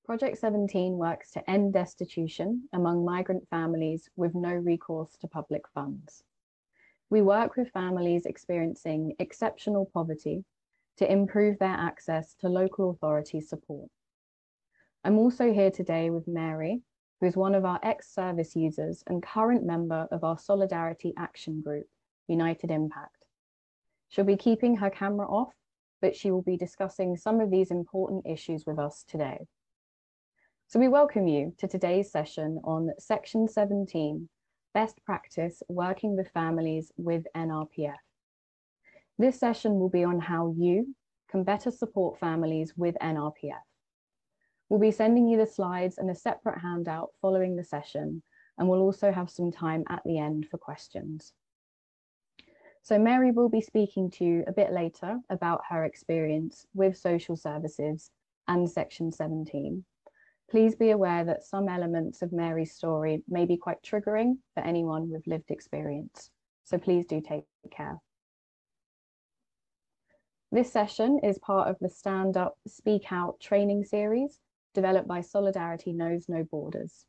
Project 17 works to end destitution among migrant families with no recourse to public funds. We work with families experiencing exceptional poverty to improve their access to local authority support. I'm also here today with Mary, who is one of our ex-service users and current member of our Solidarity Action Group, United Impact. She'll be keeping her camera off, but she will be discussing some of these important issues with us today. So we welcome you to today's session on Section 17, Best Practice Working with Families with NRPF. This session will be on how you can better support families with NRPF. We'll be sending you the slides and a separate handout following the session, and we'll also have some time at the end for questions. So Mary will be speaking to you a bit later about her experience with social services and Section 17. Please be aware that some elements of Mary's story may be quite triggering for anyone with lived experience, so please do take care. This session is part of the Stand Up, Speak Out training series developed by Solidarity Knows No Borders,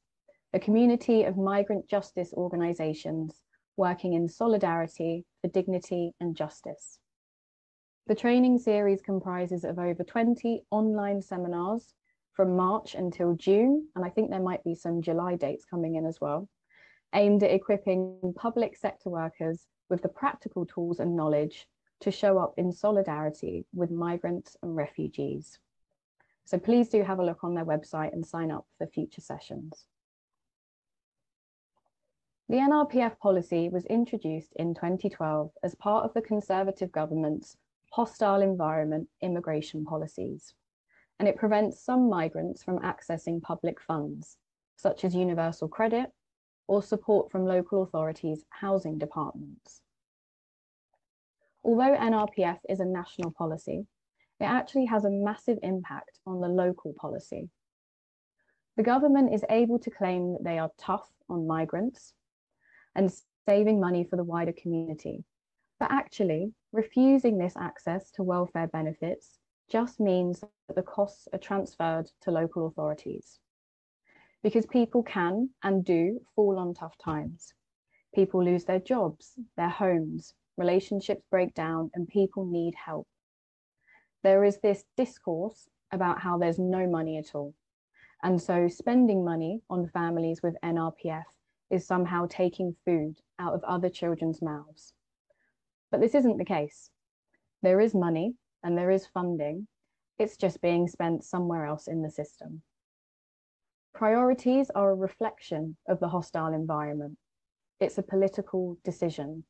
a community of migrant justice organisations working in solidarity for dignity and justice. The training series comprises of over 20 online seminars from March until June, and I think there might be some July dates coming in as well, aimed at equipping public sector workers with the practical tools and knowledge to show up in solidarity with migrants and refugees. So please do have a look on their website and sign up for future sessions. The NRPF policy was introduced in 2012 as part of the Conservative government's hostile environment immigration policies, and it prevents some migrants from accessing public funds, such as universal credit or support from local authorities' housing departments. Although NRPF is a national policy, it actually has a massive impact on the local policy. The government is able to claim that they are tough on migrants and saving money for the wider community, but actually refusing this access to welfare benefits just means that the costs are transferred to local authorities. Because people can and do fall on tough times. People lose their jobs, their homes, relationships break down, and people need help. There is this discourse about how there's no money at all. And so spending money on families with NRPF is somehow taking food out of other children's mouths. But this isn't the case. There is money and there is funding. It's just being spent somewhere else in the system. Priorities are a reflection of the hostile environment. It's a political decision.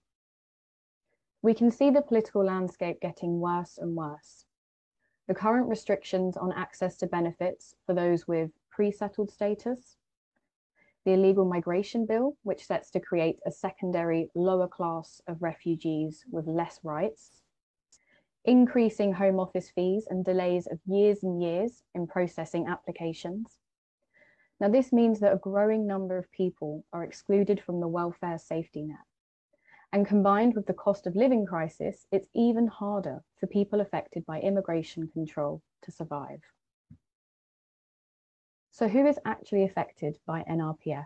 We can see the political landscape getting worse and worse. The current restrictions on access to benefits for those with pre-settled status, the illegal migration bill, which sets to create a secondary lower class of refugees with less rights, increasing Home Office fees and delays of years and years in processing applications. Now, this means that a growing number of people are excluded from the welfare safety net. And combined with the cost of living crisis, it's even harder for people affected by immigration control to survive. So who is actually affected by NRPF?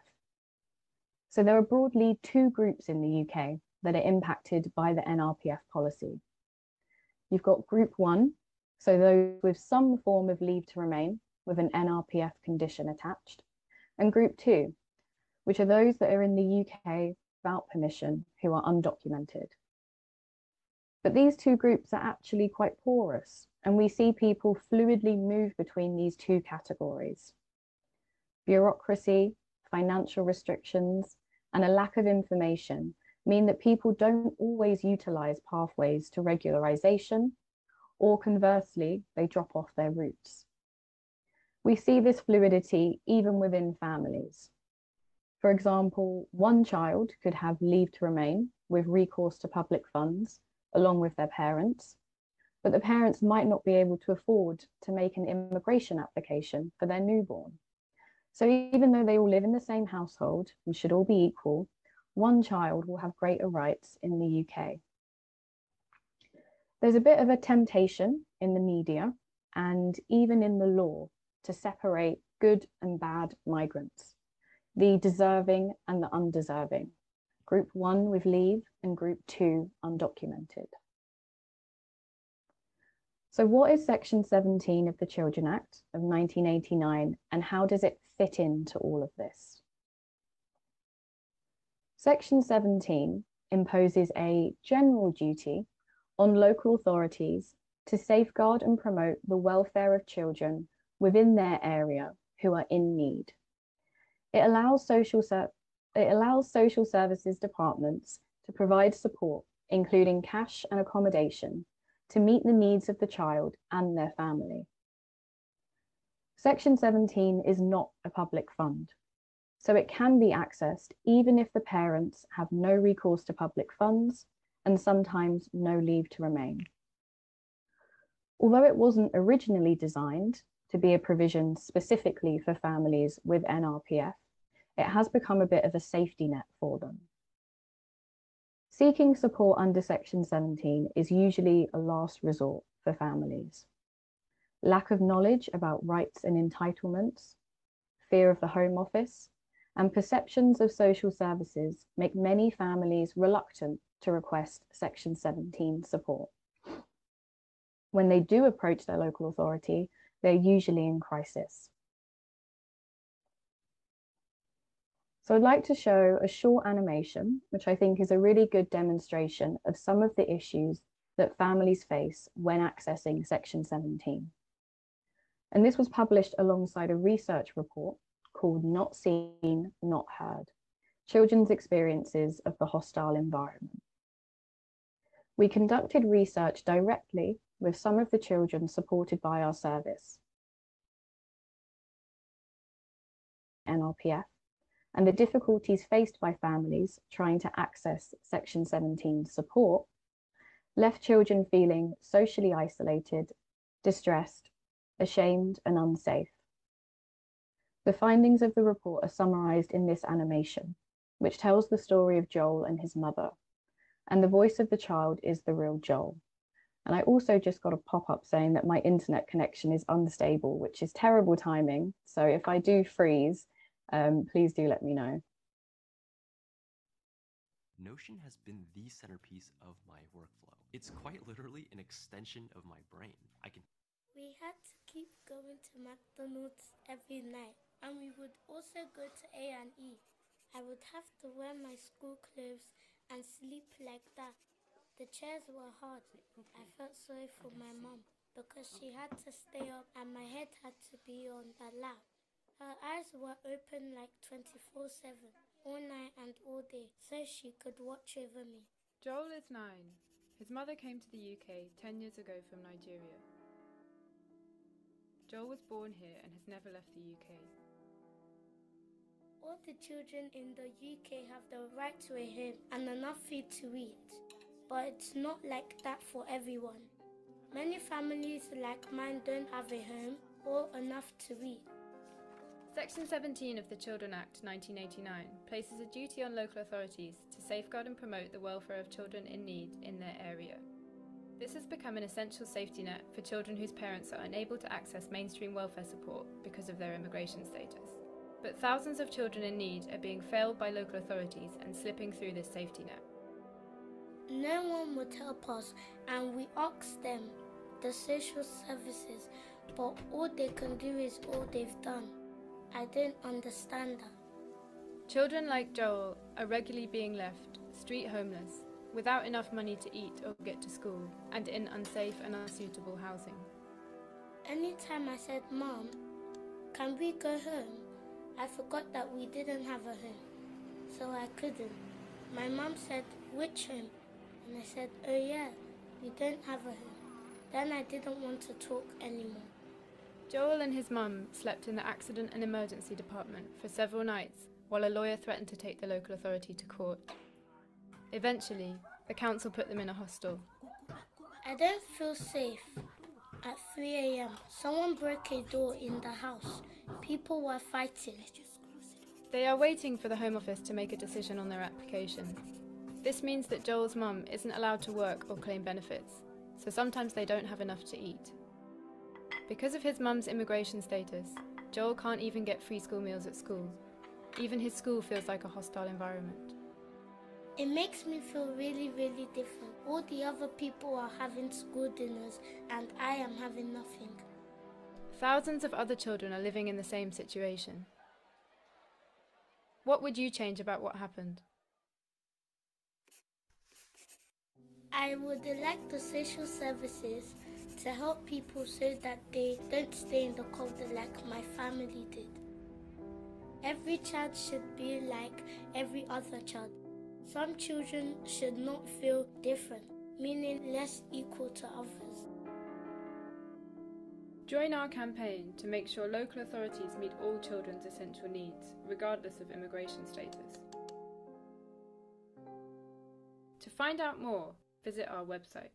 So there are broadly two groups in the UK that are impacted by the NRPF policy. You've got Group 1, so those with some form of leave to remain with an NRPF condition attached, and Group 2, which are those that are in the UK without permission who are undocumented. But these two groups are actually quite porous, and we see people fluidly move between these two categories. Bureaucracy, financial restrictions, and a lack of information mean that people don't always utilise pathways to regularisation, or conversely, they drop off their routes. We see this fluidity even within families. For example, one child could have leave to remain with recourse to public funds along with their parents, but the parents might not be able to afford to make an immigration application for their newborn. So even though they all live in the same household and should all be equal, one child will have greater rights in the UK. There's a bit of a temptation in the media and even in the law to separate good and bad migrants, the deserving and the undeserving, Group 1 with leave and Group 2 undocumented. So what is Section 17 of the Children Act of 1989 and how does it fit into all of this? Section 17 imposes a general duty on local authorities to safeguard and promote the welfare of children within their area who are in need. It allows social services departments to provide support, including cash and accommodation, to meet the needs of the child and their family. Section 17 is not a public fund, so it can be accessed even if the parents have no recourse to public funds and sometimes no leave to remain. Although it wasn't originally designed to be a provision specifically for families with NRPF, it has become a bit of a safety net for them. Seeking support under Section 17 is usually a last resort for families. Lack of knowledge about rights and entitlements, fear of the Home Office, and perceptions of social services make many families reluctant to request Section 17 support. When they do approach their local authority, they're usually in crisis. So I'd like to show a short animation, which I think is a really good demonstration of some of the issues that families face when accessing Section 17. And this was published alongside a research report called Not Seen, Not Heard: Children's Experiences of the Hostile Environment. We conducted research directly with some of the children supported by our service, NRPF, and the difficulties faced by families trying to access Section 17 support left children feeling socially isolated, distressed, ashamed, and unsafe. The findings of the report are summarized in this animation, which tells the story of Joel and his mother, and the voice of the child is the real Joel. And I also just got a pop-up saying that my internet connection is unstable, which is terrible timing. So if I do freeze, please do let me know. Notion has been the centerpiece of my workflow. It's quite literally an extension of my brain. We had to keep going to McDonald's every night, and we would also go to A&E. I would have to wear my school clothes and sleep like that. The chairs were hard. I felt sorry for my mom because she had to stay up and my head had to be on her lap. Her eyes were open like 24/7, all night and all day, so she could watch over me. Joel is 9. His mother came to the UK 10 years ago from Nigeria. Joel was born here and has never left the UK. All the children in the UK have the right to a home and enough food to eat. But it's not like that for everyone. Many families like mine don't have a home or enough to eat. Section 17 of the Children Act 1989 places a duty on local authorities to safeguard and promote the welfare of children in need in their area. This has become an essential safety net for children whose parents are unable to access mainstream welfare support because of their immigration status. But thousands of children in need are being failed by local authorities and slipping through this safety net. No one would help us, and we asked them, the social services, but all they can do is all they've done. I don't understand that. Children like Joel are regularly being left street homeless, without enough money to eat or get to school, and in unsafe and unsuitable housing. Anytime I said, Mom, can we go home? I forgot that we didn't have a home, so I couldn't. My mom said, which home? And I said, oh yeah, we don't have a home. Then I didn't want to talk anymore. Joel and his mum slept in the accident and emergency department for several nights while a lawyer threatened to take the local authority to court. Eventually, the council put them in a hostel. I don't feel safe. At 3 a.m., someone broke a door in the house. People were fighting. They are waiting for the Home Office to make a decision on their application. This means that Joel's mum isn't allowed to work or claim benefits, so sometimes they don't have enough to eat. Because of his mum's immigration status, Joel can't even get free school meals at school. Even his school feels like a hostile environment. It makes me feel really, really different. All the other people are having school dinners and I am having nothing. Thousands of other children are living in the same situation. What would you change about what happened? I would elect the social services to help people so that they don't stay in the cold like my family did. Every child should be like every other child. Some children should not feel different, meaning less equal to others. Join our campaign to make sure local authorities meet all children's essential needs, regardless of immigration status. To find out more, visit our website.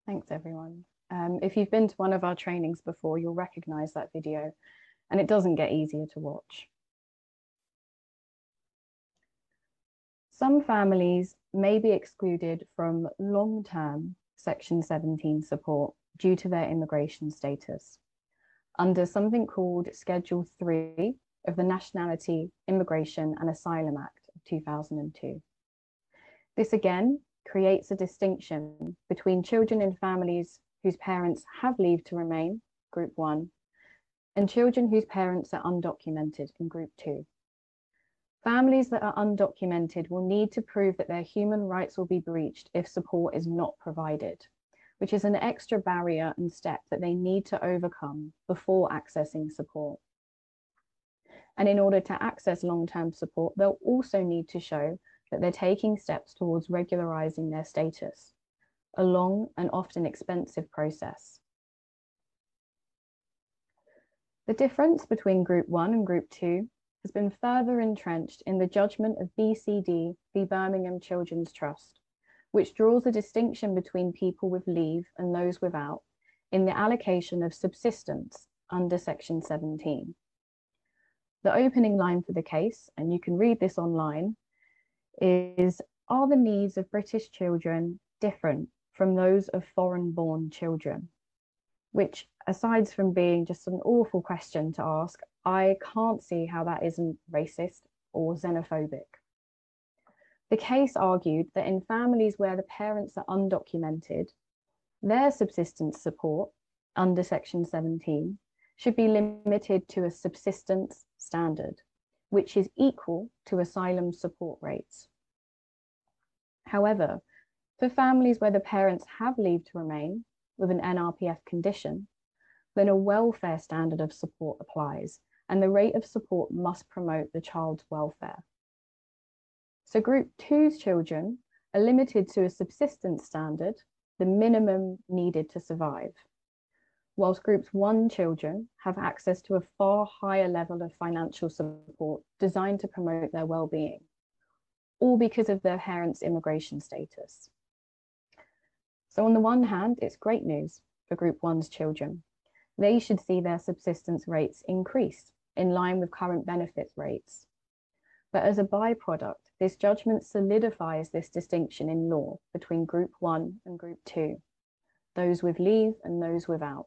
Thanks, everyone. If you've been to one of our trainings before, you'll recognise that video, and it doesn't get easier to watch. Some families may be excluded from long-term Section 17 support due to their immigration status under something called Schedule 3 of the Nationality, Immigration and Asylum Act of 2002. This again creates a distinction between children in families whose parents have leave to remain, Group 1, and children whose parents are undocumented in Group 2. Families that are undocumented will need to prove that their human rights will be breached if support is not provided, which is an extra barrier and step that they need to overcome before accessing support. And in order to access long-term support, they'll also need to show that they're taking steps towards regularizing their status, a long and often expensive process. The difference between Group 1 and Group 2 has been further entrenched in the judgment of BCD v Birmingham Children's Trust, which draws a distinction between people with leave and those without in the allocation of subsistence under Section 17. The opening line for the case, and you can read this online, is, are the needs of British children different from those of foreign-born children? Which, aside from being just an awful question to ask, I can't see how that isn't racist or xenophobic. The case argued that in families where the parents are undocumented, their subsistence support under Section 17 should be limited to a subsistence standard, which is equal to asylum support rates. However, for families where the parents have leave to remain with an NRPF condition, then a welfare standard of support applies, and the rate of support must promote the child's welfare. So Group 2's children are limited to a subsistence standard, the minimum needed to survive, whilst Group 1 children have access to a far higher level of financial support designed to promote their well-being, all because of their parents' immigration status. So on the one hand, it's great news for Group 1's children. They should see their subsistence rates increase in line with current benefits rates. But as a byproduct, this judgment solidifies this distinction in law between Group 1 and Group 2, those with leave and those without,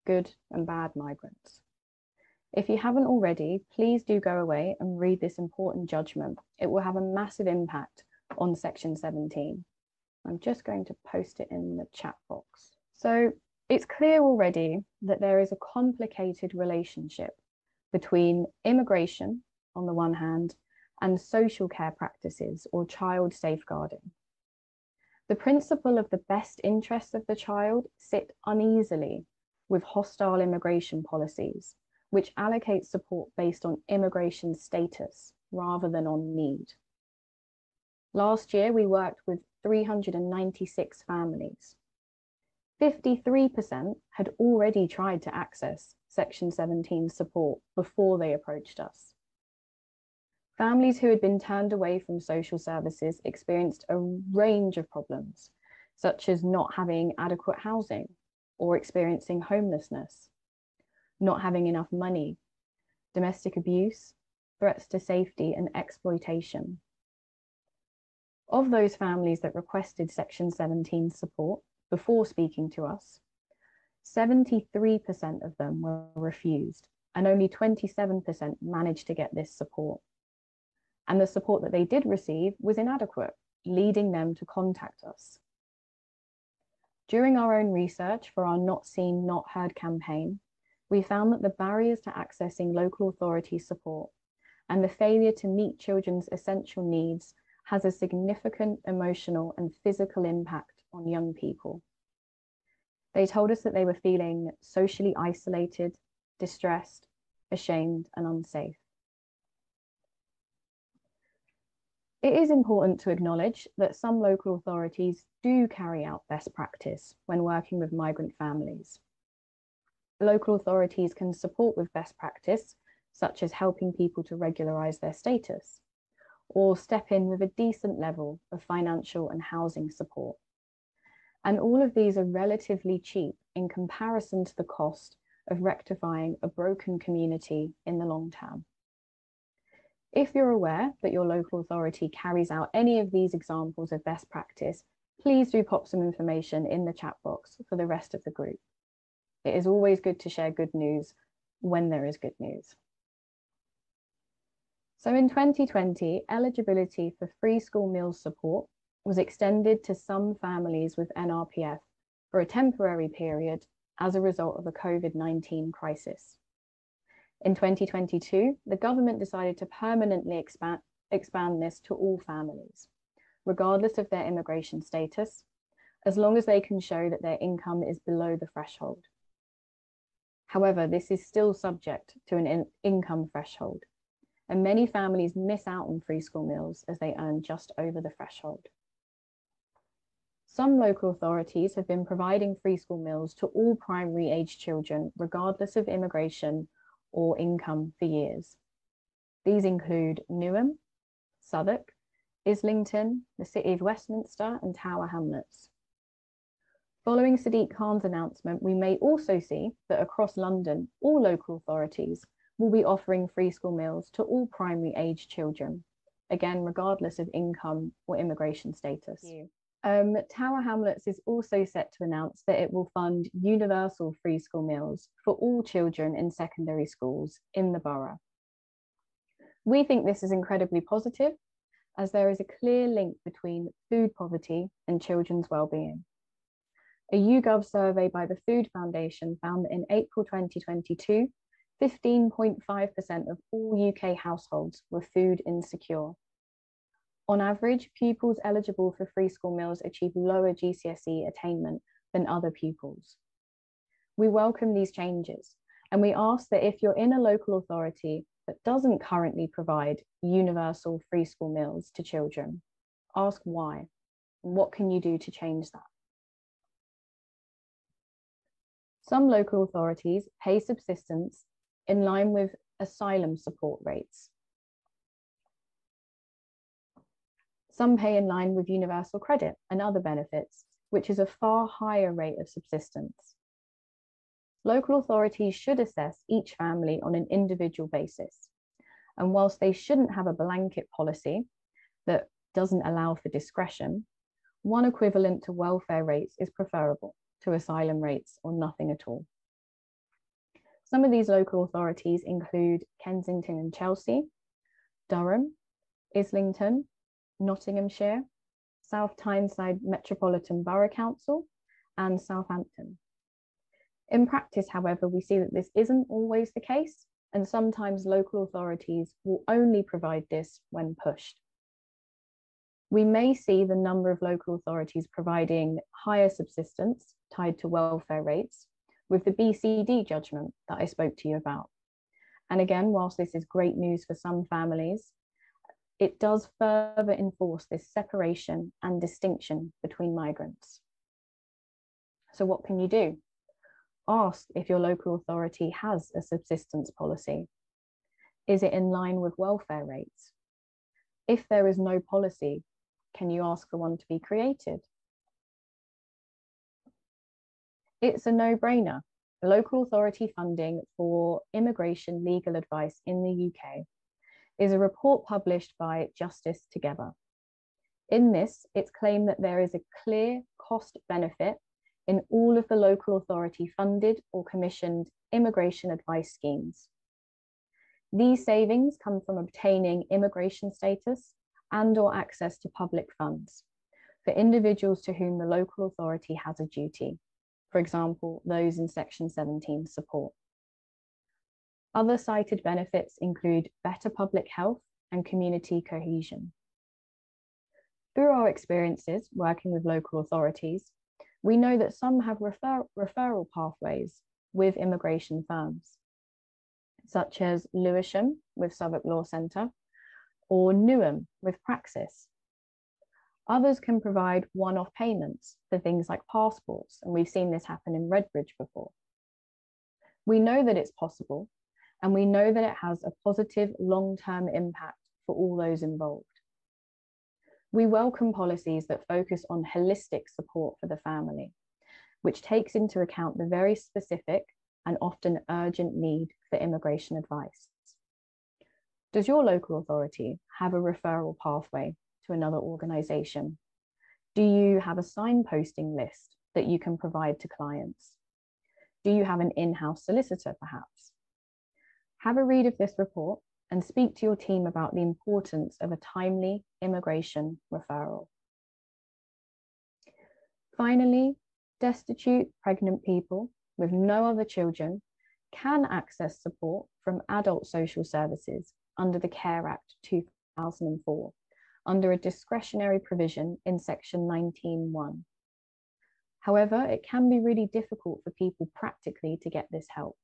good and bad migrants. If you haven't already, please do go away and read this important judgment. It will have a massive impact on Section 17. I'm just going to post it in the chat box. So it's clear already that there is a complicated relationship between immigration on the one hand and social care practices or child safeguarding. The principle of the best interests of the child sit uneasily with hostile immigration policies, which allocate support based on immigration status rather than on need. Last year, we worked with 396 families. 53% had already tried to access Section 17 support before they approached us. Families who had been turned away from social services experienced a range of problems, such as not having adequate housing or experiencing homelessness, not having enough money, domestic abuse, threats to safety, and exploitation. Of those families that requested Section 17 support before speaking to us, 73% of them were refused, and only 27% managed to get this support. And the support that they did receive was inadequate, leading them to contact us. During our own research for our Not Seen, Not Heard campaign, we found that the barriers to accessing local authority support and the failure to meet children's essential needs has a significant emotional and physical impact on young people. They told us that they were feeling socially isolated, distressed, ashamed, and unsafe. It is important to acknowledge that some local authorities do carry out best practice when working with migrant families. Local authorities can support with best practice, such as helping people to regularise their status, or step in with a decent level of financial and housing support. And all of these are relatively cheap in comparison to the cost of rectifying a broken community in the long term. If you're aware that your local authority carries out any of these examples of best practice, please do pop some information in the chat box for the rest of the group. It is always good to share good news when there is good news. So in 2020, eligibility for free school meals support was extended to some families with NRPF for a temporary period as a result of a COVID-19 crisis. In 2022, the government decided to permanently expand this to all families, regardless of their immigration status, as long as they can show that their income is below the threshold. However, this is still subject to an income threshold, and many families miss out on free school meals as they earn just over the threshold. Some local authorities have been providing free school meals to all primary age children, regardless of immigration or income, for years. These include Newham, Southwark, Islington, the City of Westminster, and Tower Hamlets. Following Sadiq Khan's announcement, we may also see that across London, all local authorities will be offering free school meals to all primary age children, again, regardless of income or immigration status. Tower Hamlets is also set to announce that it will fund universal free school meals for all children in secondary schools in the borough. We think this is incredibly positive, as there is a clear link between food poverty and children's well-being. A YouGov survey by the Food Foundation found that in April 2022, 15.5% of all UK households were food insecure. On average, pupils eligible for free school meals achieve lower GCSE attainment than other pupils. We welcome these changes, and we ask that if you're in a local authority that doesn't currently provide universal free school meals to children, ask why, and what can you do to change that? Some local authorities pay subsistence in line with asylum support rates. Some pay in line with universal credit and other benefits, which is a far higher rate of subsistence. Local authorities should assess each family on an individual basis. And whilst they shouldn't have a blanket policy that doesn't allow for discretion, one equivalent to welfare rates is preferable to asylum rates or nothing at all. Some of these local authorities include Kensington and Chelsea, Durham, Islington, Nottinghamshire, South Tyneside Metropolitan Borough Council, and Southampton. In practice, however, we see that this isn't always the case, and sometimes local authorities will only provide this when pushed. We may see the number of local authorities providing higher subsistence tied to welfare rates with the BCD judgment that I spoke to you about. And again, whilst this is great news for some families, it does further enforce this separation and distinction between migrants. So what can you do? Ask if your local authority has a subsistence policy. Is it in line with welfare rates? If there is no policy, can you ask for one to be created? It's a no-brainer. Local authority funding for immigration legal advice in the UK is a report published by Justice Together. In this, it's claimed that there is a clear cost benefit in all of the local authority funded or commissioned immigration advice schemes. These savings come from obtaining immigration status and/or access to public funds for individuals to whom the local authority has a duty, for example, those in Section 17 support. Other cited benefits include better public health and community cohesion. Through our experiences working with local authorities, we know that some have referral pathways with immigration firms, such as Lewisham with Southwark Law Centre or Newham with Praxis. Others can provide one-off payments for things like passports, and we've seen this happen in Redbridge before. We know that it's possible, and we know that it has a positive long-term impact for all those involved. We welcome policies that focus on holistic support for the family, which takes into account the very specific and often urgent need for immigration advice. Does your local authority have a referral pathway to another organisation? Do you have a signposting list that you can provide to clients? Do you have an in-house solicitor, perhaps? Have a read of this report and speak to your team about the importance of a timely immigration referral. Finally, destitute pregnant people with no other children can access support from adult social services under the Care Act 2004, under a discretionary provision in Section 19(1). However, it can be really difficult for people practically to get this help.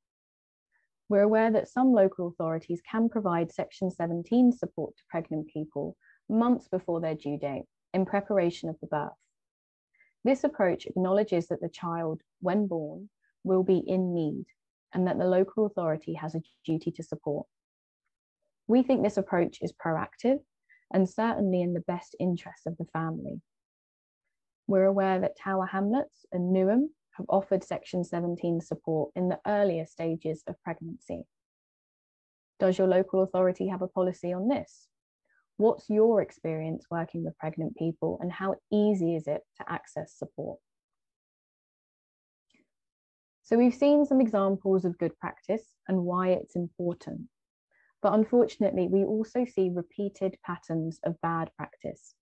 We're aware that some local authorities can provide Section 17 support to pregnant people months before their due date in preparation of the birth. This approach acknowledges that the child, when born, will be in need and that the local authority has a duty to support. We think this approach is proactive and certainly in the best interest of the family. We're aware that Tower Hamlets and Newham have offered Section 17 support in the earlier stages of pregnancy. Does your local authority have a policy on this? What's your experience working with pregnant people and how easy is it to access support? So we've seen some examples of good practice and why it's important. But unfortunately, we also see repeated patterns of bad practice.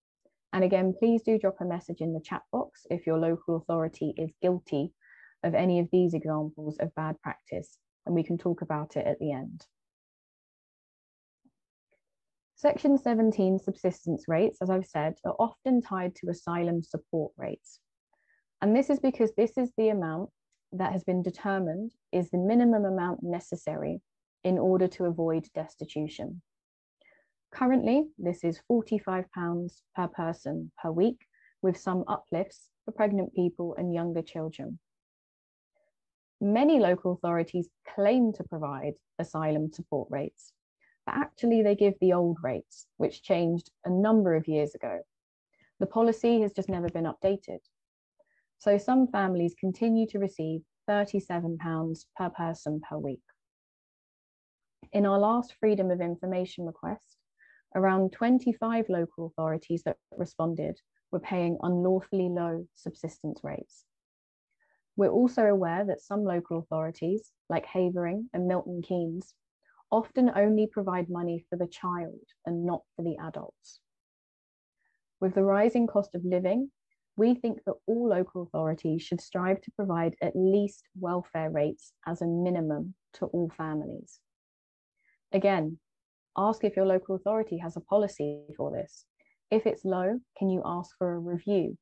And again, please do drop a message in the chat box if your local authority is guilty of any of these examples of bad practice, and we can talk about it at the end. Section 17 subsistence rates, as I've said, are often tied to asylum support rates. And this is because this is the amount that has been determined is the minimum amount necessary in order to avoid destitution. Currently, this is £45 per person per week, with some uplifts for pregnant people and younger children. Many local authorities claim to provide asylum support rates, but actually they give the old rates, which changed a number of years ago. The policy has just never been updated. So some families continue to receive £37 per person per week. In our last Freedom of Information request, around 25 local authorities that responded were paying unlawfully low subsistence rates. We're also aware that some local authorities, like Havering and Milton Keynes, often only provide money for the child and not for the adults. With the rising cost of living, we think that all local authorities should strive to provide at least welfare rates as a minimum to all families. Again, ask if your local authority has a policy for this. If it's low, can you ask for a review?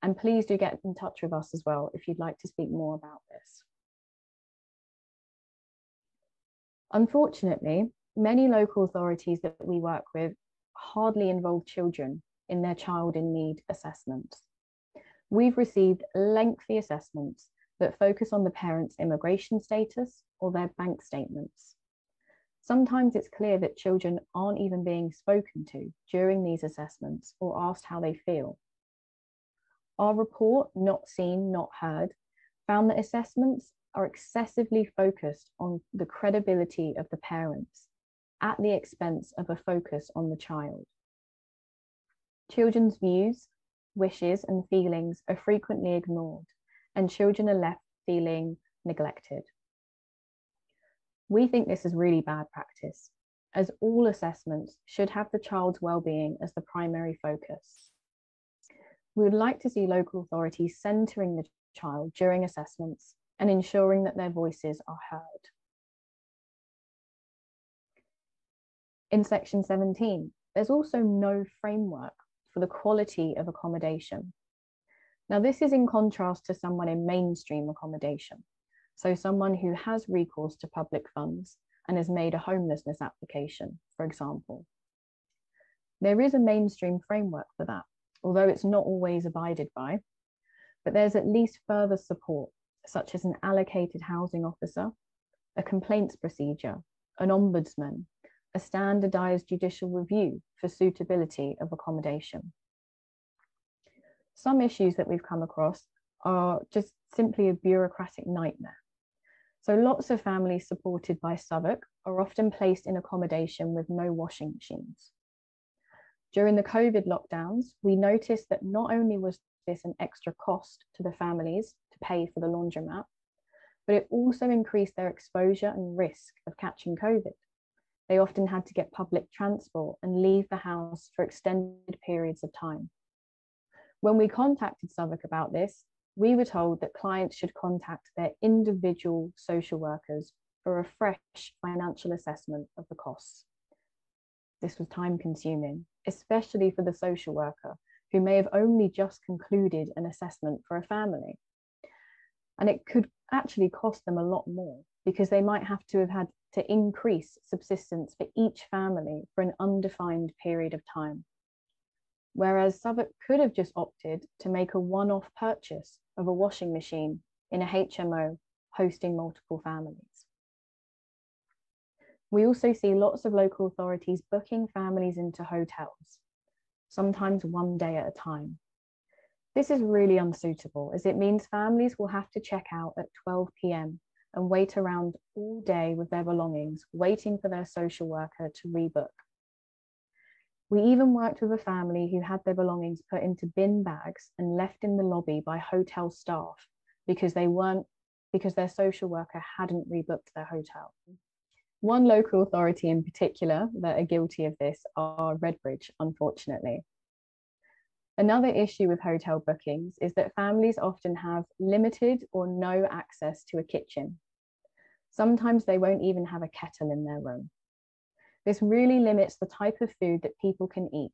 And please do get in touch with us as well if you'd like to speak more about this. Unfortunately, many local authorities that we work with hardly involve children in their child in need assessments. We've received lengthy assessments that focus on the parent's immigration status or their bank statements. Sometimes it's clear that children aren't even being spoken to during these assessments or asked how they feel. Our report, Not Seen, Not Heard, found that assessments are excessively focused on the credibility of the parents at the expense of a focus on the child. Children's views, wishes, and feelings are frequently ignored, and children are left feeling neglected. We think this is really bad practice, as all assessments should have the child's well-being as the primary focus. We would like to see local authorities centering the child during assessments and ensuring that their voices are heard. In section 17, there's also no framework for the quality of accommodation. Now, this is in contrast to someone in mainstream accommodation, so someone who has recourse to public funds and has made a homelessness application, for example. There is a mainstream framework for that, although it's not always abided by, but there's at least further support, such as an allocated housing officer, a complaints procedure, an ombudsman, a standardized judicial review for suitability of accommodation. Some issues that we've come across are just simply a bureaucratic nightmare. So lots of families supported by Southwark are often placed in accommodation with no washing machines. During the COVID lockdowns, we noticed that not only was this an extra cost to the families to pay for the laundromat, but it also increased their exposure and risk of catching COVID. They often had to get public transport and leave the house for extended periods of time. When we contacted Southwark about this, we were told that clients should contact their individual social workers for a fresh financial assessment of the costs. This was time consuming, especially for the social worker who may have only just concluded an assessment for a family. And it could actually cost them a lot more because they might have to have had to increase subsistence for each family for an undefined period of time. Whereas Southwark could have just opted to make a one-off purchase of a washing machine in a HMO hosting multiple families. We also see lots of local authorities booking families into hotels, sometimes one day at a time. This is really unsuitable, as it means families will have to check out at 12 p.m. and wait around all day with their belongings, waiting for their social worker to rebook. We even worked with a family who had their belongings put into bin bags and left in the lobby by hotel staff because their social worker hadn't rebooked their hotel. One local authority in particular that are guilty of this are Redbridge, unfortunately. Another issue with hotel bookings is that families often have limited or no access to a kitchen. Sometimes they won't even have a kettle in their room. This really limits the type of food that people can eat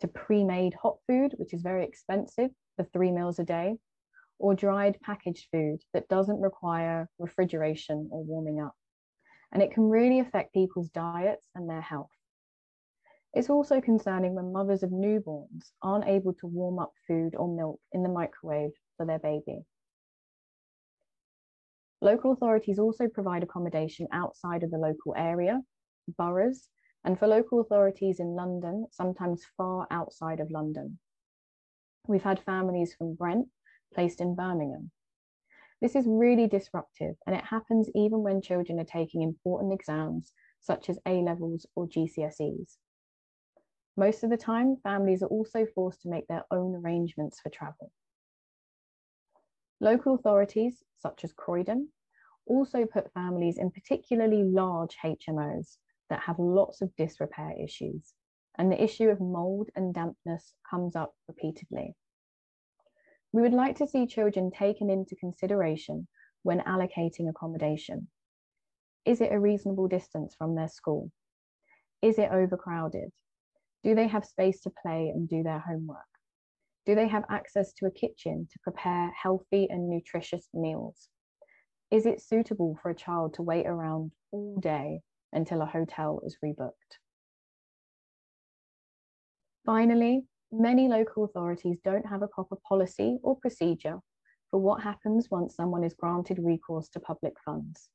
to pre-made hot food, which is very expensive for 3 meals a day, or dried packaged food that doesn't require refrigeration or warming up. And it can really affect people's diets and their health. It's also concerning when mothers of newborns aren't able to warm up food or milk in the microwave for their baby. Local authorities also provide accommodation outside of the local area, boroughs, and for local authorities in London, sometimes far outside of London. We've had families from Brent placed in Birmingham. This is really disruptive, and it happens even when children are taking important exams such as A-levels or GCSEs. Most of the time, families are also forced to make their own arrangements for travel. Local authorities, such as Croydon, also put families in particularly large HMOs that have lots of disrepair issues, and the issue of mold and dampness comes up repeatedly. We would like to see children taken into consideration when allocating accommodation. Is it a reasonable distance from their school? Is it overcrowded? Do they have space to play and do their homework? Do they have access to a kitchen to prepare healthy and nutritious meals? Is it suitable for a child to wait around all day until a hotel is rebooked? Finally, many local authorities don't have a proper policy or procedure for what happens once someone is granted recourse to public funds.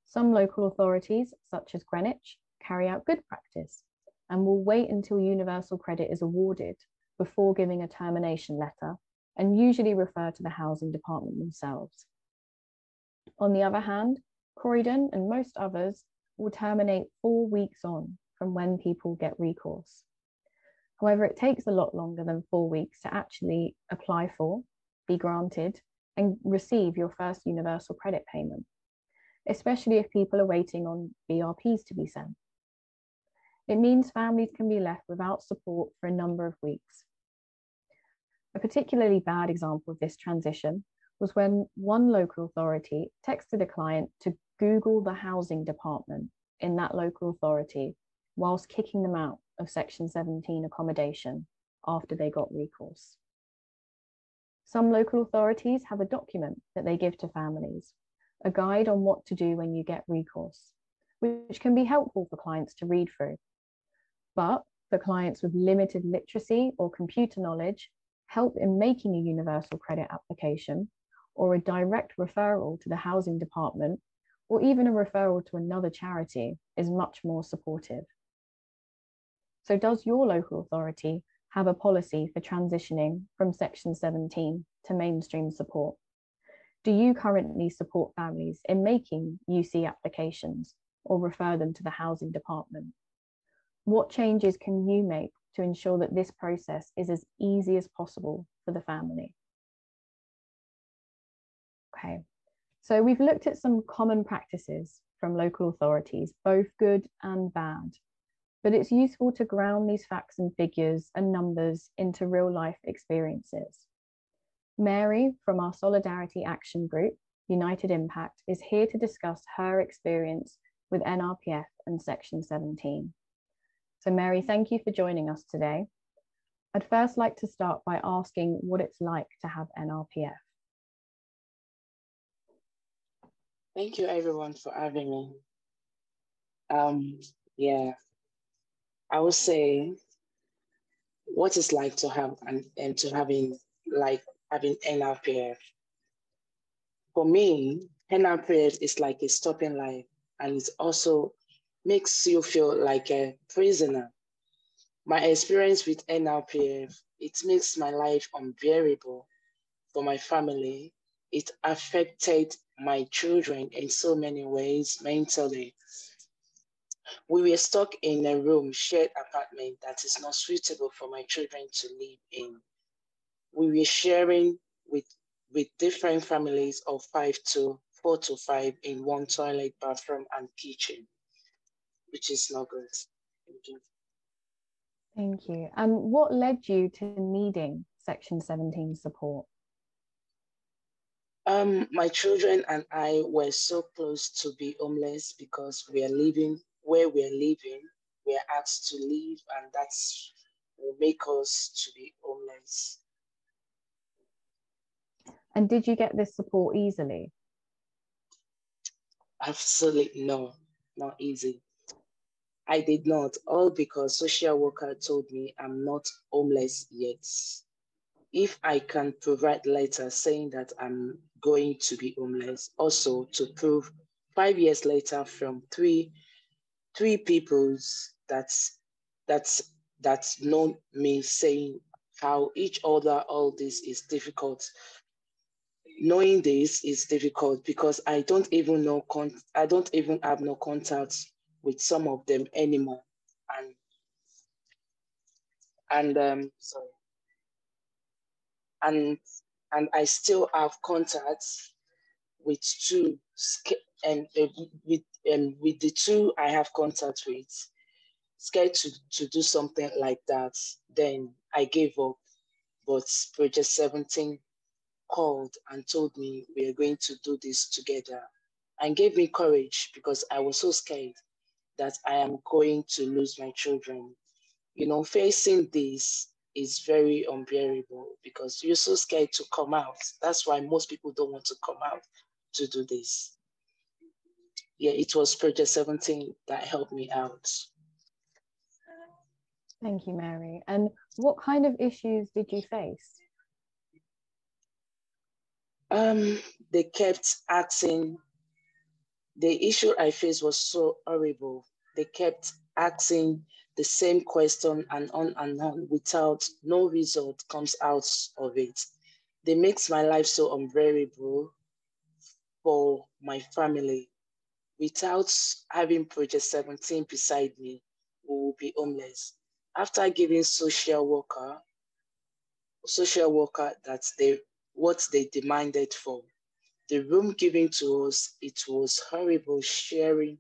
Some local authorities, such as Greenwich, carry out good practice and will wait until universal credit is awarded before giving a termination letter, and usually refer to the housing department themselves. On the other hand, Croydon and most others will terminate 4 weeks on from when people get recourse. However, it takes a lot longer than 4 weeks to actually apply for, be granted, and receive your first universal credit payment, especially if people are waiting on BRPs to be sent. It means families can be left without support for a number of weeks. A particularly bad example of this transition was when one local authority texted a client to Google the housing department in that local authority whilst kicking them out of Section 17 accommodation after they got recourse. Some local authorities have a document that they give to families, a guide on what to do when you get recourse, which can be helpful for clients to read through. But for clients with limited literacy or computer knowledge, help in making a universal credit application or a direct referral to the housing department or even a referral to another charity is much more supportive. So does your local authority have a policy for transitioning from Section 17 to mainstream support? Do you currently support families in making UC applications or refer them to the housing department? What changes can you make to ensure that this process is as easy as possible for the family? Okay, so we've looked at some common practices from local authorities, both good and bad, but it's useful to ground these facts and figures and numbers into real life experiences. Mary from our Solidarity Action Group, United Impact, is here to discuss her experience with NRPF and Section 17. So Mary, thank you for joining us today. I'd first like to start by asking what it's like to have NRPF. Thank you everyone for having me. Yeah, I would say what it's like to have and to having NRPF. For me, NRPF is like a stopping life, and it also makes you feel like a prisoner. My experience with NRPF, it makes my life unbearable for my family. It affected my children in so many ways mentally. We were stuck in a room, shared apartment that is not suitable for my children to live in. We were sharing with different families of 4 to 5 in one toilet, bathroom, and kitchen, which is not good. Thank you. Thank you. And what led you to needing Section 17 support? My children and I were so close to be homeless because we are living where we are living. We are asked to leave, and that's will make us to be homeless. And did you get this support easily? Absolutely no, not easy. I did not, all because social worker told me I'm not homeless yet. If I can provide letters saying that I'm going to be homeless, also to prove 5 years later from three peoples that's known me saying how each other, all this is difficult. Knowing this is difficult because I don't even have no contact with some of them anymore, and I still have contacts with two, and with the two I have contact with, scared to do something like that. Then I gave up, but Project 17 called and told me we are going to do this together, and gave me courage because I was so scared that I am going to lose my children. You know, facing this is very unbearable because you're so scared to come out. That's why most people don't want to come out to do this. Yeah, it was Project 17 that helped me out. Thank you, Mary. And what kind of issues did you face? They kept asking, the issue I faced was so horrible. They kept asking the same question and on without no result comes out of it. They makes my life so unbearable for my family. Without having Project 17 beside me, we will be homeless. After giving social worker that what they demanded for. The room given to us, it was horrible sharing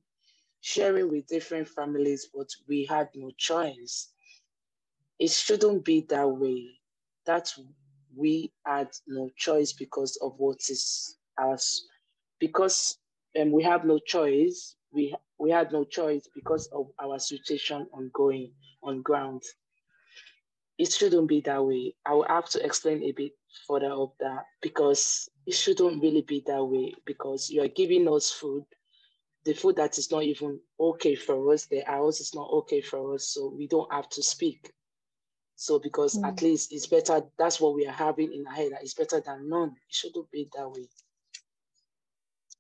with different families, but we had no choice. It shouldn't be that way. That we had no choice because of what is ours. Because we have no choice, we had no choice because of our situation ongoing on ground. It shouldn't be that way. I will have to explain a bit further of that, because it shouldn't really be that way, because you are giving us food, the food that is not even okay for us, the house is not okay for us, so we don't have to speak. So because at least it's better, that's what we are having in our head, that it's better than none. It shouldn't be that way.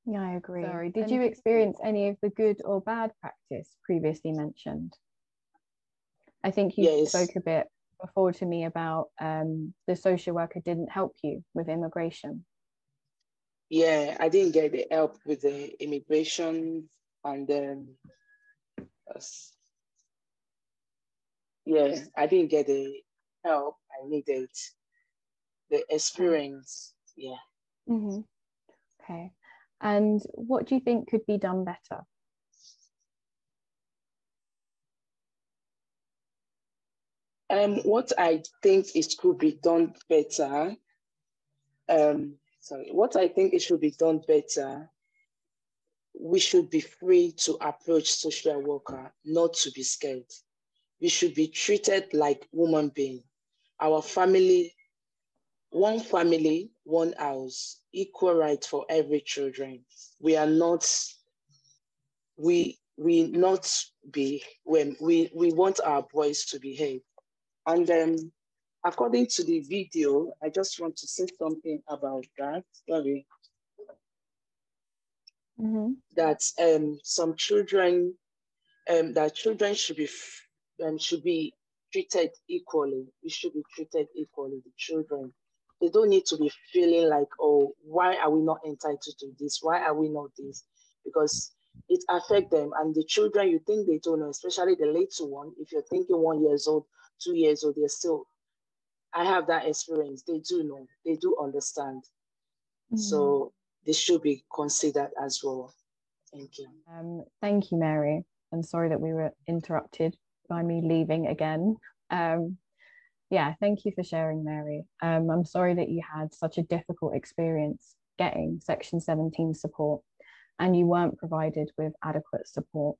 Yeah, I agree. Sorry, did you experience any of the good or bad practice previously mentioned? I think you spoke a bit before to me about the social worker didn't help you with immigration. Yeah, I didn't get the help with the immigration, and then yeah, I didn't get the help I needed, the experience. Yeah. Okay. And what do you think could be done better? What I think it could be done better. What I think it should be done better. We should be free to approach social worker, not to be scared. We should be treated like human beings. Our family, one house, equal right for every children. We are not. We not be when we want our boys to behave. And then, according to the video, I just want to say something about that. Sorry. That some children, that children should be treated equally. We should be treated equally. The children, they don't need to be feeling like, oh, why are we not entitled to this? Why are we not this? Because it affects them. And the children, you think they don't know, especially the little one. If you're thinking 1 year old, 2 years old, they're still. I have that experience. They do know. They do understand. So this should be considered as well. Thank you. Thank you, Mary. I'm sorry that we were interrupted by me leaving again. Yeah, thank you for sharing, Mary. I'm sorry that you had such a difficult experience getting Section 17 support and you weren't provided with adequate support.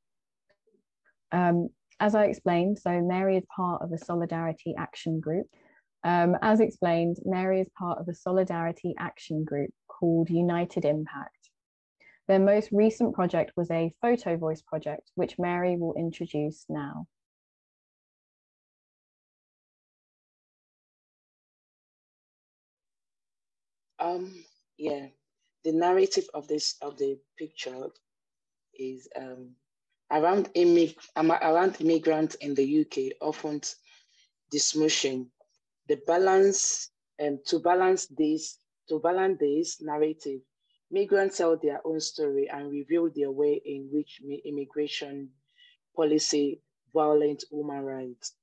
As I explained, so Mary is part of a Solidarity Action Group. As explained, Mary is part of a Solidarity Action Group called United Impact. Their most recent project was a photo voice project, which Mary will introduce now. Yeah, the narrative of the picture is around immigrants in the UK, often dismissing the balance to balance this narrative. Migrants tell their own story and reveal their way in which immigration policy violate human rights.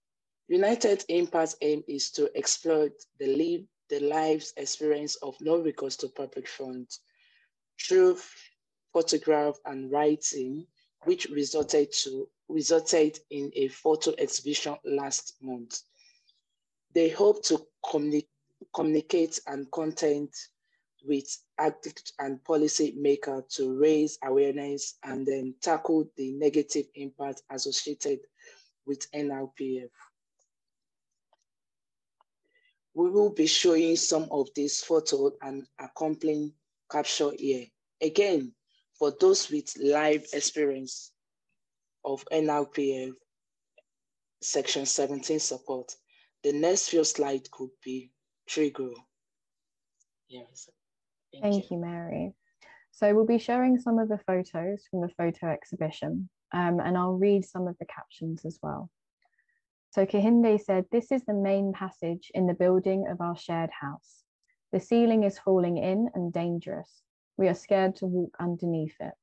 United Impact's aim is to exploit the lives experience of no recourse to public funds through photograph and writing, which resulted in a photo exhibition last month. They hope to communicate and content with activists and policy makers to raise awareness and then tackle the negative impact associated with NRPF. We will be showing some of these photos and accompanying capture here. Again, for those with live experience of NRPF Section 17 support, the next few slides could be trigger. Yes. Thank you, Mary. So we'll be showing some of the photos from the photo exhibition, and I'll read some of the captions as well. So Kehinde said, "This is the main passage in the building of our shared house. The ceiling is falling in and dangerous. We are scared to walk underneath it."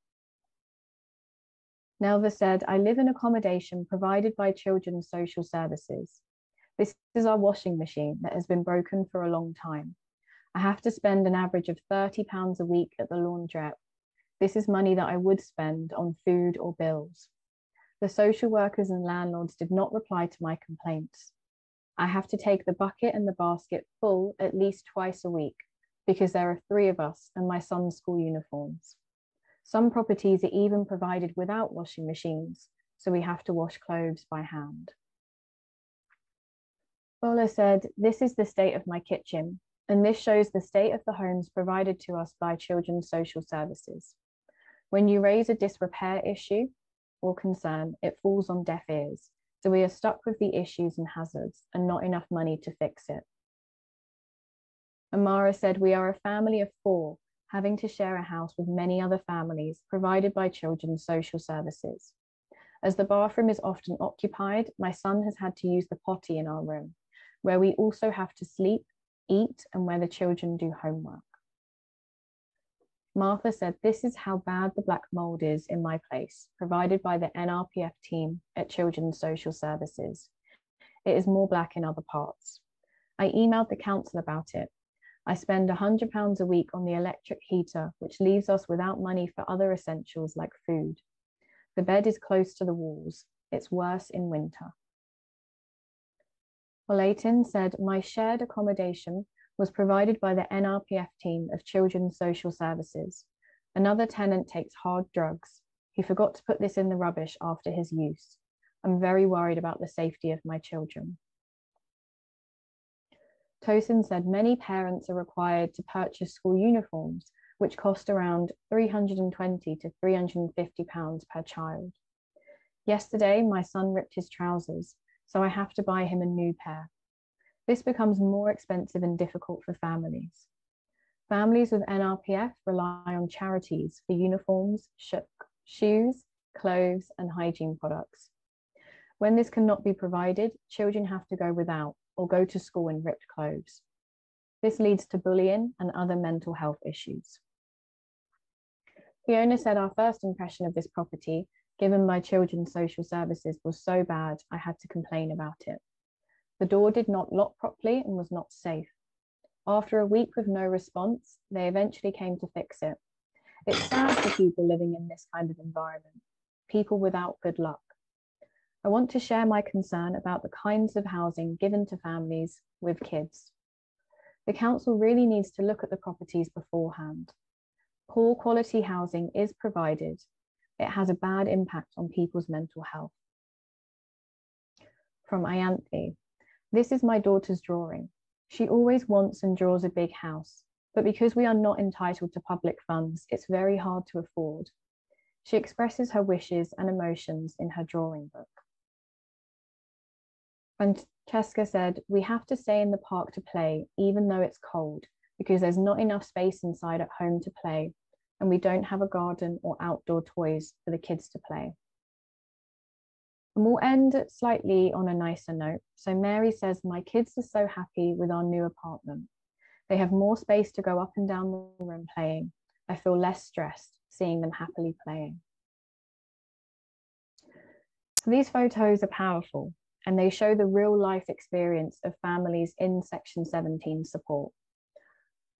Nelva said, "I live in accommodation provided by Children's Social Services. This is our washing machine that has been broken for a long time. I have to spend an average of £30 a week at the laundrette. This is money that I would spend on food or bills. The social workers and landlords did not reply to my complaints. I have to take the bucket and the basket full at least twice a week because there are 3 of us and my son's school uniforms. Some properties are even provided without washing machines, so we have to wash clothes by hand. Bola said, "This is the state of my kitchen, and this shows the state of the homes provided to us by Children's Social Services. When you raise a disrepair issue or concern, it falls on deaf ears, so we are stuck with the issues and hazards and not enough money to fix it." Amara said, "We are a family of 4, having to share a house with many other families provided by Children's Social Services. As the bathroom is often occupied, my son has had to use the potty in our room, where we also have to sleep, eat, and where the children do homework." Martha said, "This is how bad the black mold is in my place, provided by the NRPF team at Children's Social Services. It is more black in other parts. I emailed the council about it. I spend £100 a week on the electric heater, which leaves us without money for other essentials like food. The bed is close to the walls. It's worse in winter." Olayton said, "My shared accommodation was provided by the NRPF team of Children's Social Services. Another tenant takes hard drugs. He forgot to put this in the rubbish after his use. I'm very worried about the safety of my children." Tosin said, "Many parents are required to purchase school uniforms, which cost around £320 to £350 per child. Yesterday, my son ripped his trousers, so I have to buy him a new pair. This becomes more expensive and difficult for families. Families with NRPF rely on charities for uniforms, shoes, clothes, and hygiene products. When this cannot be provided, children have to go without or go to school in ripped clothes. This leads to bullying and other mental health issues." Fiona said, "Our first impression of this property, given by Children's Social Services, was so bad I had to complain about it. The door did not lock properly and was not safe. After a week with no response, they eventually came to fix it. It's sad for people living in this kind of environment, people without good luck. I want to share my concern about the kinds of housing given to families with kids. The council really needs to look at the properties beforehand. Poor quality housing is provided. It has a bad impact on people's mental health." From Ayanthi, "This is my daughter's drawing. She always wants and draws a big house, but because we are not entitled to public funds, it's very hard to afford. She expresses her wishes and emotions in her drawing book." Francesca said, "We have to stay in the park to play, even though it's cold, because there's not enough space inside at home to play, and we don't have a garden or outdoor toys for the kids to play." And we'll end slightly on a nicer note. So Mary says, "My kids are so happy with our new apartment. They have more space to go up and down the room playing. I feel less stressed seeing them happily playing." So these photos are powerful, and they show the real life experience of families in Section 17 support.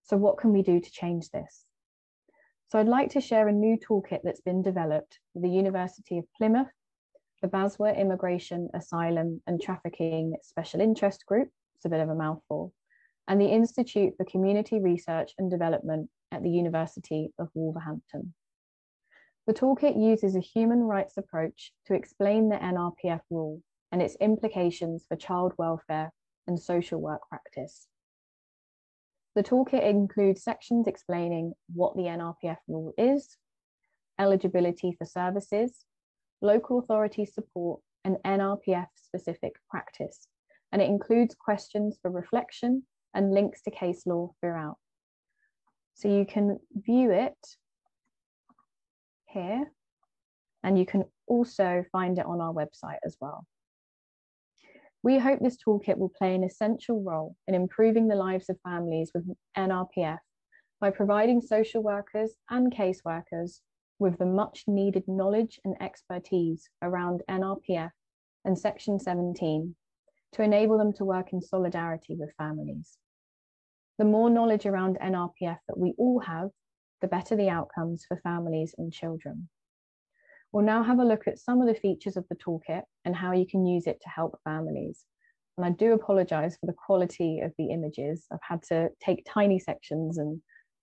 So what can we do to change this? So I'd like to share a new toolkit that's been developed with the University of Plymouth, the BASWA Immigration, Asylum and Trafficking Special Interest Group, it's a bit of a mouthful, and the Institute for Community Research and Development at the University of Wolverhampton. The toolkit uses a human rights approach to explain the NRPF rule and its implications for child welfare and social work practice. The toolkit includes sections explaining what the NRPF rule is, eligibility for services, local authority support, and NRPF specific practice. And it includes questions for reflection and links to case law throughout. So you can view it here, and you can also find it on our website as well. We hope this toolkit will play an essential role in improving the lives of families with NRPF by providing social workers and caseworkers with the much needed knowledge and expertise around NRPF and Section 17 to enable them to work in solidarity with families. The more knowledge around NRPF that we all have, the better the outcomes for families and children. We'll now have a look at some of the features of the toolkit and how you can use it to help families. And I do apologize for the quality of the images. I've had to take tiny sections and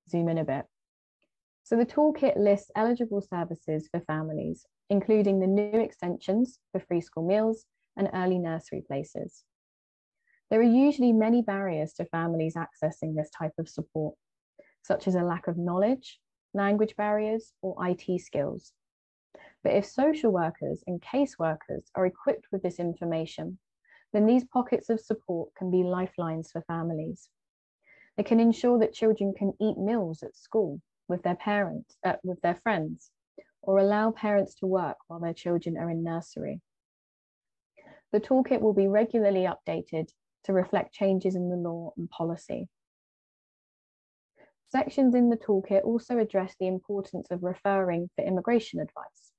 zoom in a bit. So the toolkit lists eligible services for families, including the new extensions for free school meals and early nursery places. There are usually many barriers to families accessing this type of support, such as a lack of knowledge, language barriers, or IT skills. But if social workers and caseworkers are equipped with this information, then these pockets of support can be lifelines for families. They can ensure that children can eat meals at school with their parents, with their friends, or allow parents to work while their children are in nursery. The toolkit will be regularly updated to reflect changes in the law and policy. Sections in the toolkit also address the importance of referring for immigration advice,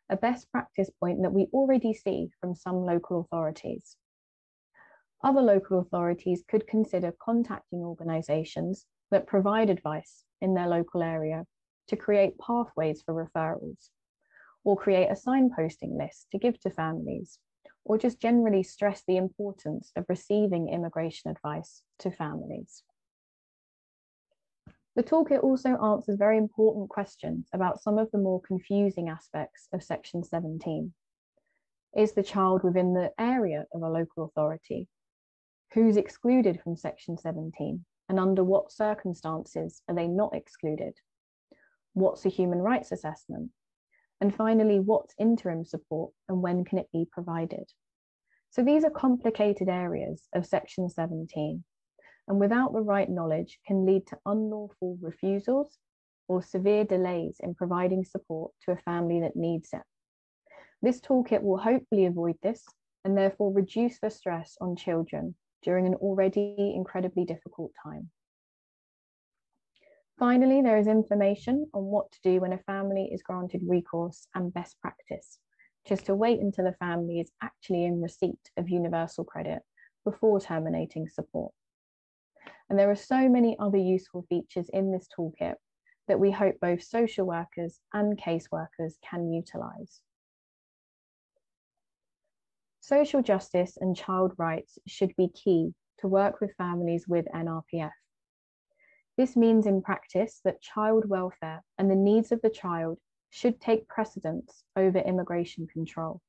a best practice point that we already see from some local authorities. Other local authorities could consider contacting organisations that provide advice in their local area to create pathways for referrals, or create a signposting list to give to families, or just generally stress the importance of receiving immigration advice to families. The toolkit also answers very important questions about some of the more confusing aspects of Section 17. Is the child within the area of a local authority? Who's excluded from Section 17? And under what circumstances are they not excluded? What's a human rights assessment? And finally, what's interim support and when can it be provided? So these are complicated areas of Section 17, and without the right knowledge can lead to unlawful refusals or severe delays in providing support to a family that needs it. This toolkit will hopefully avoid this and therefore reduce the stress on children during an already incredibly difficult time. Finally, there is information on what to do when a family is granted recourse and best practice, just to wait until the family is actually in receipt of universal credit before terminating support. And there are so many other useful features in this toolkit that we hope both social workers and caseworkers can utilise. Social justice and child rights should be key to work with families with NRPF. This means in practice that child welfare and the needs of the child should take precedence over immigration control.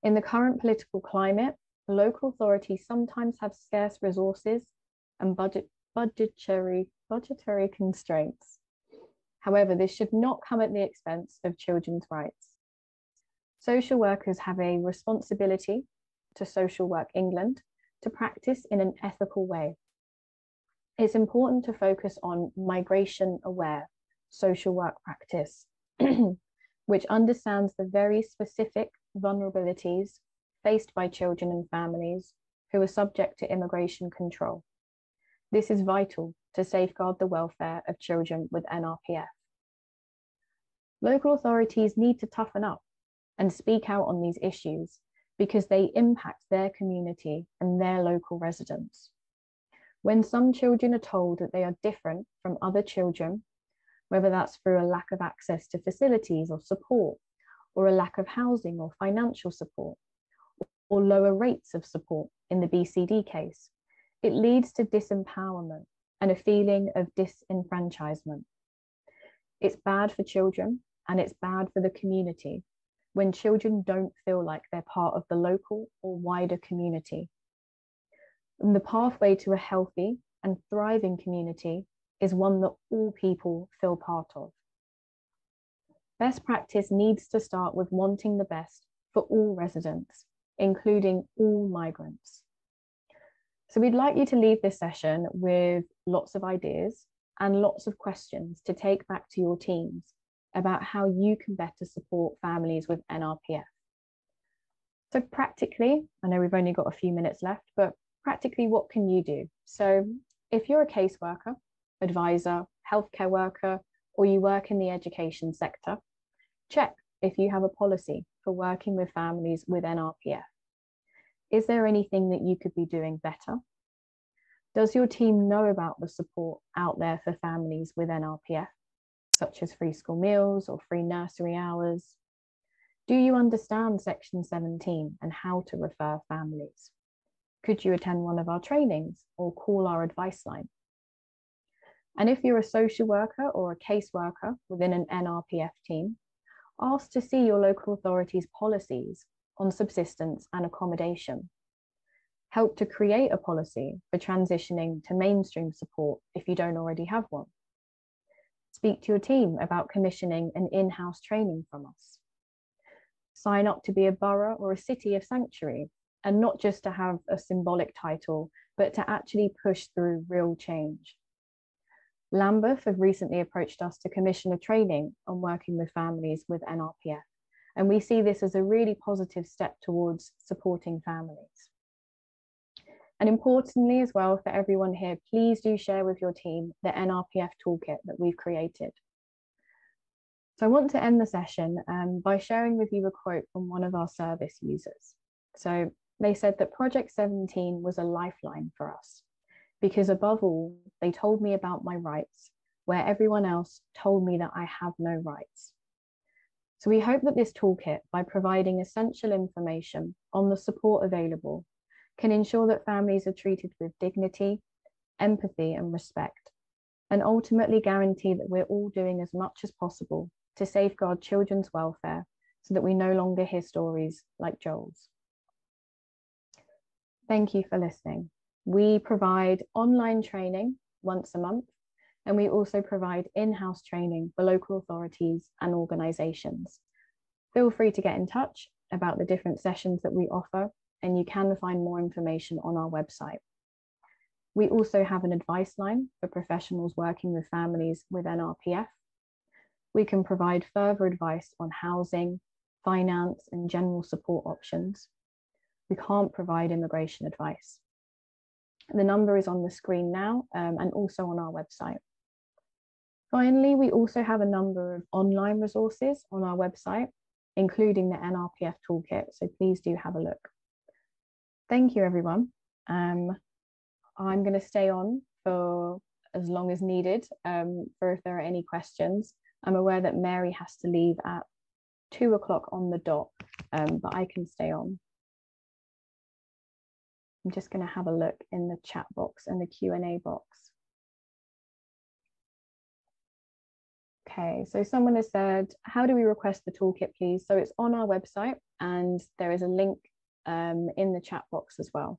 In the current political climate, local authorities sometimes have scarce resources and budgetary constraints. However, this should not come at the expense of children's rights. Social workers have a responsibility to Social Work England to practice in an ethical way. It's important to focus on migration-aware social work practice, which understands the very specific vulnerabilities faced by children and families who are subject to immigration control. This is vital to safeguard the welfare of children with NRPF. Local authorities need to toughen up and speak out on these issues because they impact their community and their local residents. When some children are told that they are different from other children, whether that's through a lack of access to facilities or support, or a lack of housing or financial support, or lower rates of support in the BCD case, it leads to disempowerment and a feeling of disenfranchisement. It's bad for children and it's bad for the community when children don't feel like they're part of the local or wider community. And the pathway to a healthy and thriving community is one that all people feel part of. Best practice needs to start with wanting the best for all residents, including all migrants. So we'd like you to leave this session with lots of ideas and lots of questions to take back to your teams about how you can better support families with NRPF. So practically, I know we've only got a few minutes left, but practically what can you do? So if you're a caseworker, advisor, healthcare worker, or you work in the education sector, check if you have a policy for working with families with NRPF. Is there anything that you could be doing better? Does your team know about the support out there for families with NRPF, such as free school meals or free nursery hours? Do you understand Section 17 and how to refer families? Could you attend one of our trainings or call our advice line? And if you're a social worker or a caseworker within an NRPF team, ask to see your local authority's policies on subsistence and accommodation. Help to create a policy for transitioning to mainstream support if you don't already have one. Speak to your team about commissioning an in-house training from us. Sign up to be a borough or a city of sanctuary, and not just to have a symbolic title, but to actually push through real change. Lambeth have recently approached us to commission a training on working with families with NRPF, and we see this as a really positive step towards supporting families. And importantly as well, for everyone here, please do share with your team the NRPF toolkit that we've created. So I want to end the session by sharing with you a quote from one of our service users. So they said that Project 17 was a lifeline for us, because above all, they told me about my rights, where everyone else told me that I have no rights. So we hope that this toolkit, by providing essential information on the support available, can ensure that families are treated with dignity, empathy, and respect, and ultimately guarantee that we're all doing as much as possible to safeguard children's welfare so that we no longer hear stories like Joel's. Thank you for listening. We provide online training once a month, and we also provide in-house training for local authorities and organisations. Feel free to get in touch about the different sessions that we offer, and you can find more information on our website. We also have an advice line for professionals working with families with NRPF. We can provide further advice on housing, finance, and general support options. We can't provide immigration advice. The number is on the screen now and also on our website. Finally, we also have a number of online resources on our website, including the NRPF toolkit, so please do have a look. Thank you, everyone. I'm going to stay on for as long as needed for if there are any questions. I'm aware that Mary has to leave at 2 o'clock on the dot, but I can stay on. I'm just going to have a look in the chat box and the Q&A box. Okay, so someone has said, how do we request the toolkit, please? So it's on our website, and there is a link in the chat box as well.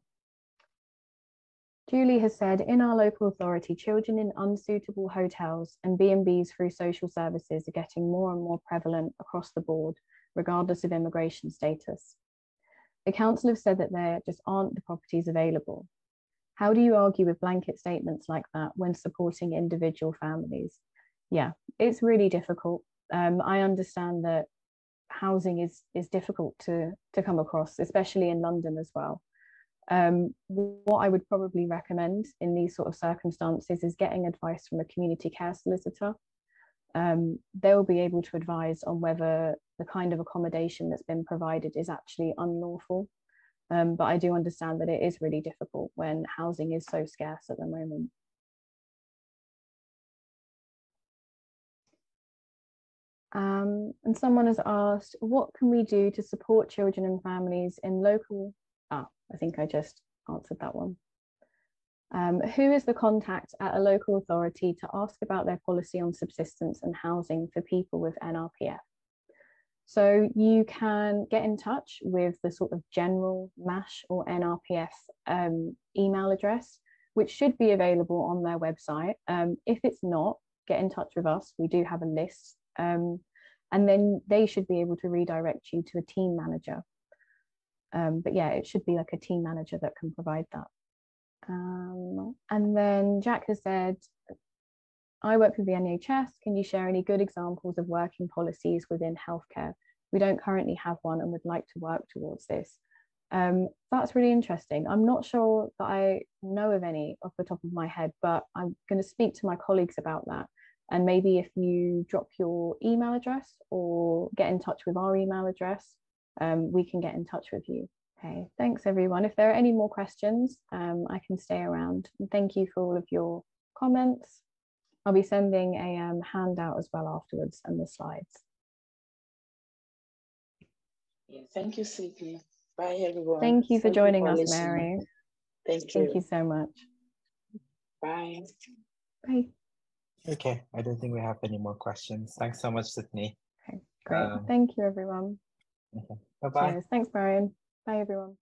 Julie has said, in our local authority, children in unsuitable hotels and B&Bs through social services are getting more and more prevalent across the board, regardless of immigration status. The council have said that there just aren't the properties available. How do you argue with blanket statements like that when supporting individual families? Yeah, it's really difficult. I understand that housing is difficult to come across, especially in London as well. What I would probably recommend in these sort of circumstances is getting advice from a community care solicitor. They'll be able to advise on whether the kind of accommodation that's been provided is actually unlawful. But I do understand that it is really difficult when housing is so scarce at the moment. And someone has asked, what can we do to support children and families in local... I think I just answered that one. Who is the contact at a local authority to ask about their policy on subsistence and housing for people with NRPF? So you can get in touch with the sort of general MASH or NRPF email address, which should be available on their website. If it's not, get in touch with us. We do have a list. And then they should be able to redirect you to a team manager. But yeah, it should be like a team manager that can provide that. And then Jack has said, I work with the NHS. Can you share any good examples of working policies within healthcare? We don't currently have one and would like to work towards this. That's really interesting. I'm not sure that I know of any off the top of my head, but I'm going to speak to my colleagues about that. And maybe if you drop your email address or get in touch with our email address, we can get in touch with you. Okay, thanks everyone. If there are any more questions, I can stay around. And thank you for all of your comments. I'll be sending a handout as well afterwards and the slides. Yeah, thank you, Sydney. Bye, everyone. Thank you for joining us, listening. Mary. Thank you. Thank you so much. Bye. Bye. Okay, I don't think we have any more questions. Thanks so much, Sydney. Okay, great. Thank you, everyone. Okay. Bye-bye. Cheers. Thanks, Brian. Bye, everyone.